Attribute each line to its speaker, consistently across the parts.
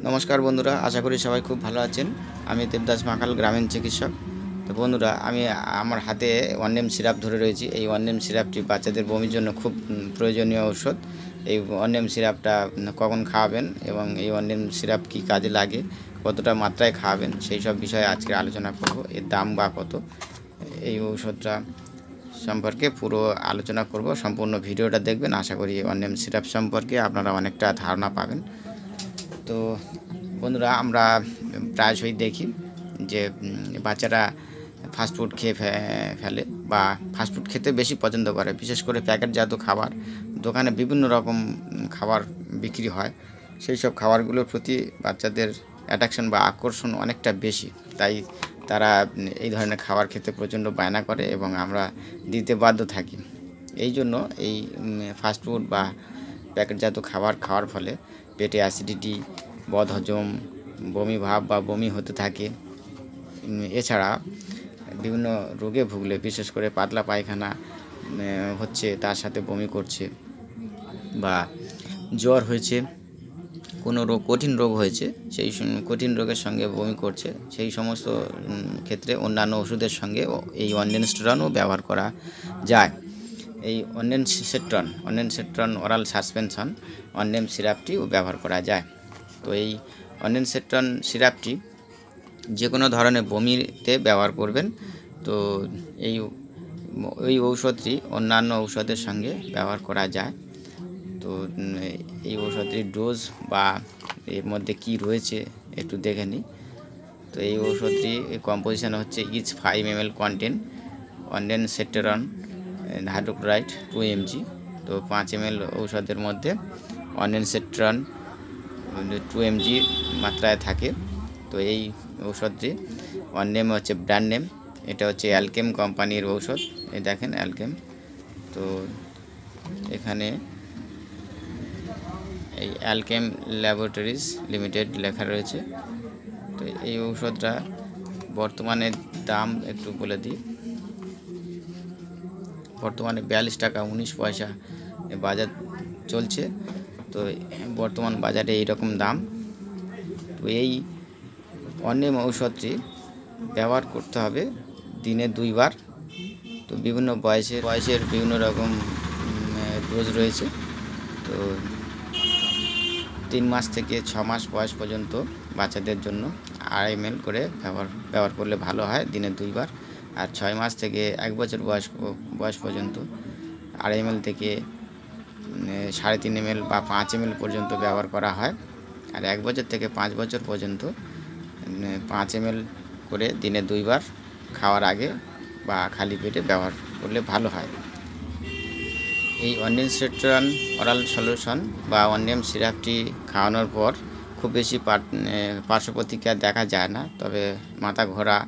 Speaker 1: নমস্কার বন্ধুরা, আশা করি সবাই খুব ভালো আছেন। আমি দেবদাস মাকাল, গ্রামীণ চিকিৎসক। তো বন্ধুরা, আমি আমার হাতে ওয়াননেম সিরাপ ধরে রয়েছি। এই ওয়াননেম সিরাপটি বাচ্চাদের বমির জন্য খুব প্রয়োজনীয় ঔষধ। এই ওয়াননেম সিরাপটা কখন খাওয়াবেন এবং এই ওয়াননেম সিরাপ কী কাজে লাগে, কতটা মাত্রায় খাওয়াবেন, সেই সব বিষয়ে আজকে আলোচনা করব। এর দাম বা কত, এই ঔষধটা সম্পর্কে পুরো আলোচনা করব। সম্পূর্ণ ভিডিওটা দেখবেন। আশা করি ওয়াননেম সিরাপ সম্পর্কে আপনারা অনেকটা ধারণা পাবেন। তো বন্ধুরা, আমরা প্রায়শই দেখি যে বাচ্চারা ফাস্টফুড খেয়ে ফেলে বা ফাস্টফুড খেতে বেশি পছন্দ করে। বিশেষ করে প্যাকেটজাত খাবার, দোকানে বিভিন্ন রকম খাবার বিক্রি হয়। সেই সব খাবারগুলোর প্রতি বাচ্চাদের অ্যাট্রাকশন বা আকর্ষণ অনেকটা বেশি। তাই তারা এই ধরনের খাবার খেতে প্রচণ্ড বায়না করে এবং আমরা দিতে বাধ্য থাকি। এই জন্য এই ফাস্টফুড বা প্যাকেটজাত খাবার খাওয়ার ফলে পেটে অ্যাসিডিটি, বদহজম, বমি ভাব বা বমি হতে থাকে। এছাড়া বিভিন্ন রোগে ভুগলে, বিশেষ করে পাতলা পায়খানা হচ্ছে, তার সাথে বমি করছে, বা জ্বর হয়েছে, কোনো কঠিন রোগ হয়েছে, সেই কঠিন রোগের সঙ্গে বমি করছে, সেই সমস্ত ক্ষেত্রে অন্যান্য ওষুধের সঙ্গে এই অনডেনস্টেরনও ব্যবহার করা যায়। এই অনডেনসেট্রন ওরাল সাসপেনশন ওয়াননেম সিরাপটিও ব্যবহার করা যায়। তো এই অনডেনসেট্রন সিরাপটি যে কোনো ধরনের বমিতে ব্যবহার করবেন। তো এই ঔষধটি অন্যান্য ঔষধের সঙ্গে ব্যবহার করা যায়। তো এই ঔষধটির ডোজ বা এর মধ্যে কি রয়েছে একটু দেখে নিই। তো এই ঔষধটি কম্পোজিশন হচ্ছে each 5 ml contain ondansetron hydrochloride 2 mg। তো 5 ml ঔষধের মধ্যে অনডেনসেট্রন 2 mg মাত্রায় থাকে। তো এই ঔষধটি ওয়াননেম হচ্ছে ব্র্যান্ড নেম, এটা হচ্ছে অ্যালকেম কোম্পানির ঔষধ। এই দেখেন অ্যালকেম। তো এখানে এই অ্যালকেম ল্যাবরেটরিজ লিমিটেড লেখা রয়েছে। তো এই ঔষধটা বর্তমানে দাম একটু বলে দিই। বর্তমানে 42 টাকা 19 পয়সা বাজার চলছে। তো বর্তমান বাজারে এইরকম দাম। তো এই ওয়াননেম ঔষধটি ব্যবহার করতে হবে দিনে 2 বার। তো বিভিন্ন বয়সের বিভিন্ন রকম ডোজ রয়েছে। তো 3 মাস থেকে 6 মাস বয়স পর্যন্ত বাচ্চাদের জন্য 2.5 ml করে ব্যবহার করলে ভালো হয়, দিনে 2 বার। আর 6 মাস থেকে 1 বছর বয়স পর্যন্ত 2.5 ml থেকে 3.5 ml বা 5 ml পর্যন্ত ব্যবহার করা হয়। আর 1 বছর থেকে 5 বছর পর্যন্ত 5 ml করে দিনে 2 বার খাওয়ার আগে বা খালি পেটে ব্যবহার করলে ভালো হয়। এই অনডেনসেট্রন ওরাল সলিউশন বা ওয়াননেম সিরাপটি খাওয়ানোর পর খুব বেশি পার্শ্ব প্রতিক্রিয়া দেখা যায় না, তবে মাথা ঘোরা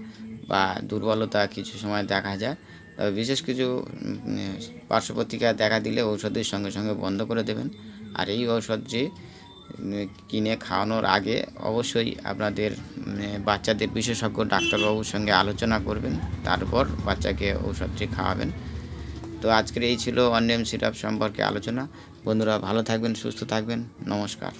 Speaker 1: বা দুর্বলতা কিছু সময় দেখা যায়। তবে বিশেষ কিছু পার্শ্ব প্রতিক্রিয়া দেখা দিলে ঔষধের সঙ্গে সঙ্গে বন্ধ করে দেবেন। আর এই ঔষধটি কিনে খাওয়ানোর আগে অবশ্যই আপনাদের বাচ্চাদের বিশেষজ্ঞ ডাক্তারবাবুর সঙ্গে আলোচনা করবেন, তারপর বাচ্চাকে ঔষধটি খাওয়াবেন। তো আজকের এই ছিল ওয়াননেম সিরাপ সম্পর্কে আলোচনা। বন্ধুরা, ভালো থাকবেন, সুস্থ থাকবেন। নমস্কার।